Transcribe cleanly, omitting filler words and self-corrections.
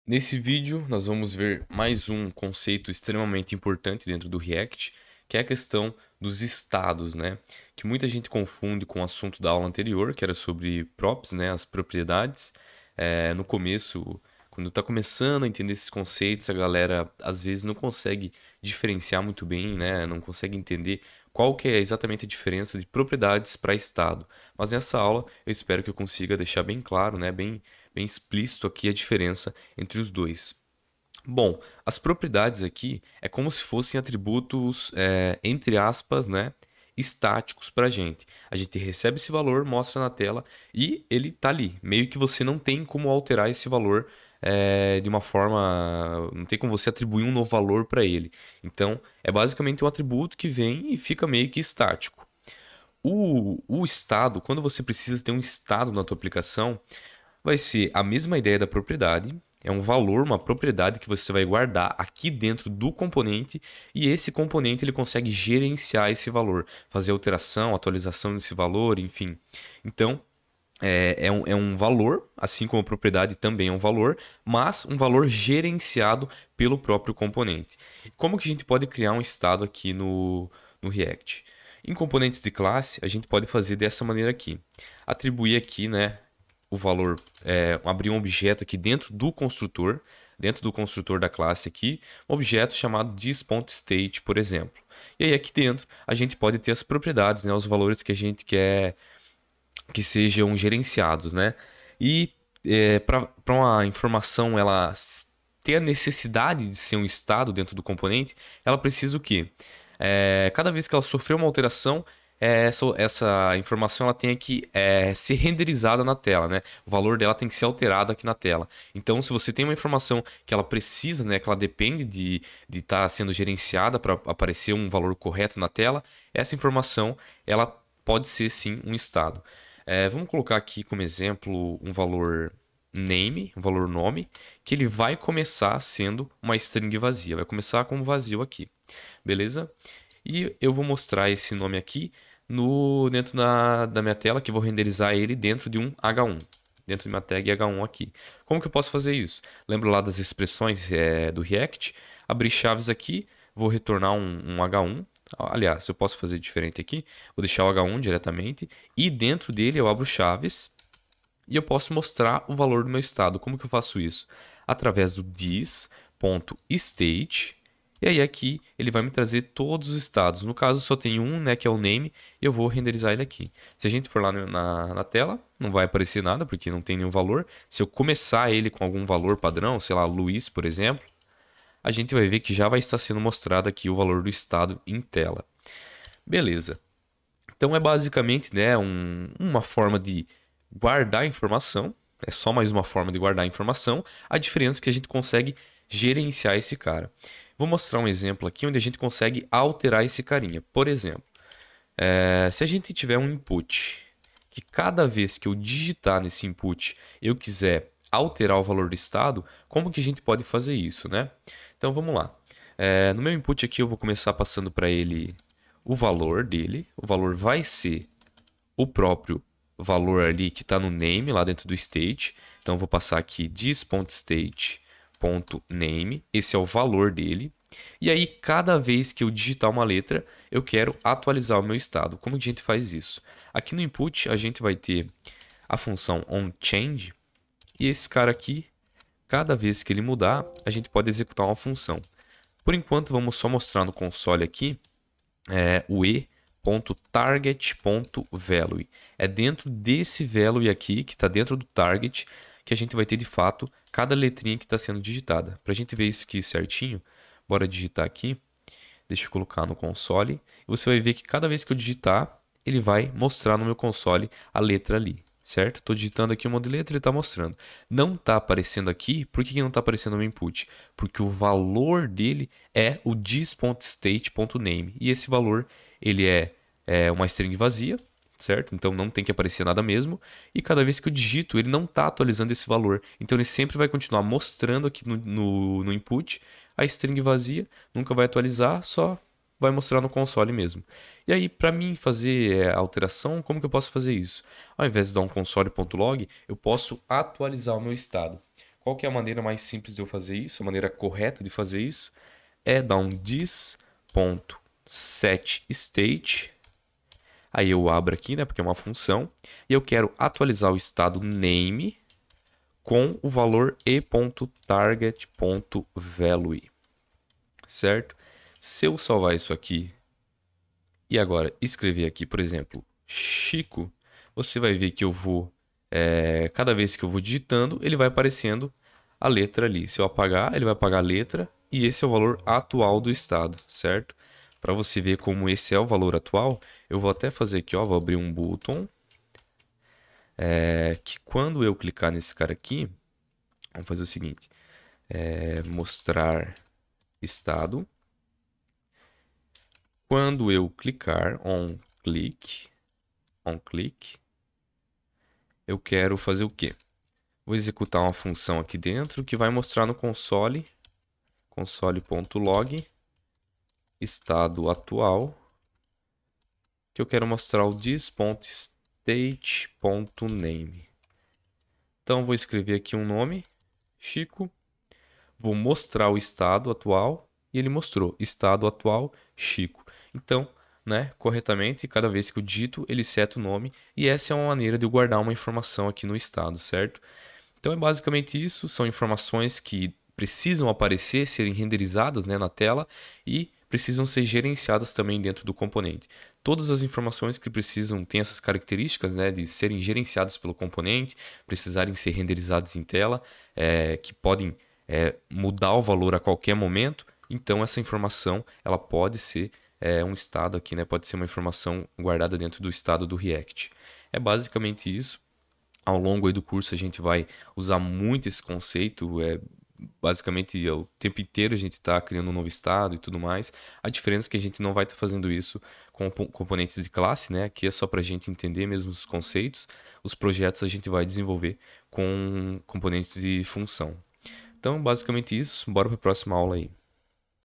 Nesse vídeo, nós vamos ver mais um conceito extremamente importante dentro do React, que é a questão dos estados, né? Que muita gente confunde com o assunto da aula anterior, que era sobre props, né? As propriedades. No começo, quando está começando a entender esses conceitos, a galera às vezes não consegue diferenciar muito bem, né? Não consegue entender qual que é exatamente a diferença de propriedades para estado. Mas nessa aula, eu espero que eu consiga deixar bem claro, né? Bem explícito aqui a diferença entre os dois. Bom, as propriedades aqui é como se fossem atributos, entre aspas, né, estáticos para a gente. A gente recebe esse valor, mostra na tela e ele está ali. Meio que você não tem como alterar esse valor de uma forma. Não tem como você atribuir um novo valor para ele. Então, é basicamente um atributo que vem e fica meio que estático. O estado, quando você precisa ter um estado na tua aplicação, vai ser a mesma ideia da propriedade. É um valor, uma propriedade que você vai guardar aqui dentro do componente e esse componente ele consegue gerenciar esse valor, fazer alteração, atualização desse valor, enfim. Então, é um valor, assim como a propriedade também é um valor, mas um valor gerenciado pelo próprio componente. Como que a gente pode criar um estado aqui no React? Em componentes de classe, a gente pode fazer dessa maneira aqui. Atribuir aqui, né, o valor, abrir um objeto aqui dentro do construtor da classe aqui, um objeto chamado this.state, por exemplo. E aí aqui dentro a gente pode ter as propriedades, né, os valores que a gente quer que sejam gerenciados, né? E para uma informação ela ter a necessidade de ser um estado dentro do componente, ela precisa o quê? Cada vez que ela sofrer uma alteração, essa informação ela tem que ser renderizada na tela, né? O valor dela tem que ser alterado aqui na tela. Então, se você tem uma informação que ela precisa, né, que ela depende de estar sendo gerenciada para aparecer um valor correto na tela, essa informação ela pode ser sim um estado. Vamos colocar aqui como exemplo um valor name, um valor nome, que ele vai começar sendo uma string vazia. Vai começar como vazio aqui, beleza? E eu vou mostrar esse nome aqui dentro da minha tela, que eu vou renderizar ele dentro de um H1, dentro de uma tag H1 aqui. Como que eu posso fazer isso? Lembra lá das expressões do React? Abrir chaves aqui, vou retornar um H1. Aliás, eu posso fazer diferente aqui. Vou deixar o H1 diretamente e dentro dele eu abro chaves e eu posso mostrar o valor do meu estado. Como que eu faço isso? Através do this.state. E aí aqui ele vai me trazer todos os estados. No caso só tem um, né, que é o name, e eu vou renderizar ele aqui. Se a gente for lá na tela, não vai aparecer nada porque não tem nenhum valor. Se eu começar ele com algum valor padrão, sei lá, Luiz, por exemplo, a gente vai ver que já vai estar sendo mostrado aqui o valor do estado em tela. Beleza. Então é basicamente, né, uma forma de guardar informação. É só mais uma forma de guardar informação. A diferença é que a gente consegue gerenciar esse cara. Vou mostrar um exemplo aqui onde a gente consegue alterar esse carinha. Por exemplo, se a gente tiver um input que cada vez que eu digitar nesse input eu quiser alterar o valor do estado, como que a gente pode fazer isso, né? Então vamos lá. No meu input aqui eu vou começar passando para ele o valor dele. O valor vai ser o próprio valor ali que está no name, lá dentro do state. Então, vou passar aqui this.state.name. Esse é o valor dele. E aí, cada vez que eu digitar uma letra, eu quero atualizar o meu estado. Como que a gente faz isso? Aqui no input, a gente vai ter a função onChange. E esse cara aqui, cada vez que ele mudar, a gente pode executar uma função. Por enquanto, vamos só mostrar no console aqui o e.target.value. É dentro desse value aqui, que está dentro do target, que a gente vai ter de fato cada letrinha que está sendo digitada. Para a gente ver isso aqui certinho, bora digitar aqui. Deixa eu colocar no console. E você vai ver que cada vez que eu digitar, ele vai mostrar no meu console a letra ali, certo? Estou digitando aqui um monte de letra, ele está mostrando. Não está aparecendo aqui, por que não está aparecendo no input? Porque o valor dele é o this.state.name. E esse valor ele é uma string vazia, certo? Então não tem que aparecer nada mesmo. E cada vez que eu digito, ele não está atualizando esse valor. Então ele sempre vai continuar mostrando aqui no input a string vazia, nunca vai atualizar, só vai mostrar no console mesmo. E aí, para mim fazer a alteração, como que eu posso fazer isso? Ao invés de dar um console.log, eu posso atualizar o meu estado. Qual que é a maneira mais simples de eu fazer isso? A maneira correta de fazer isso é dar um this.setState. Aí eu abro aqui, né, porque é uma função, e eu quero atualizar o estado name com o valor e.target.value, certo? Se eu salvar isso aqui e agora escrever aqui, por exemplo, Chico, você vai ver que eu vou, cada vez que eu vou digitando, ele vai aparecendo a letra ali. Se eu apagar, ele vai apagar a letra e esse é o valor atual do estado, certo? Para você ver como esse é o valor atual, eu vou até fazer aqui, ó, vou abrir um button, que quando eu clicar nesse cara aqui, vamos fazer o seguinte, mostrar estado. Quando eu clicar on click, eu quero fazer o quê? Vou executar uma função aqui dentro que vai mostrar no console.log, estado atual, que eu quero mostrar o this.state.name. Então, vou escrever aqui um nome, Chico, vou mostrar o estado atual, e ele mostrou, estado atual, Chico. Então, né, corretamente, cada vez que eu digito, ele seta o nome, e essa é uma maneira de eu guardar uma informação aqui no estado, certo? Então é basicamente isso, são informações que precisam aparecer, serem renderizadas, né, na tela e precisam ser gerenciadas também dentro do componente. Todas as informações que precisam têm essas características, né, de serem gerenciadas pelo componente, precisarem ser renderizadas em tela, que podem mudar o valor a qualquer momento. Então essa informação ela pode ser um estado aqui, né, pode ser uma informação guardada dentro do estado do React. É basicamente isso. Ao longo aí do curso a gente vai usar muito esse conceito, basicamente o tempo inteiro a gente está criando um novo estado e tudo mais. A diferença é que a gente não vai estar fazendo isso com componentes de classe, né? Aqui é só para a gente entender mesmo os conceitos. Os projetos a gente vai desenvolver com componentes de função. Então, basicamente isso. Bora para a próxima aula aí.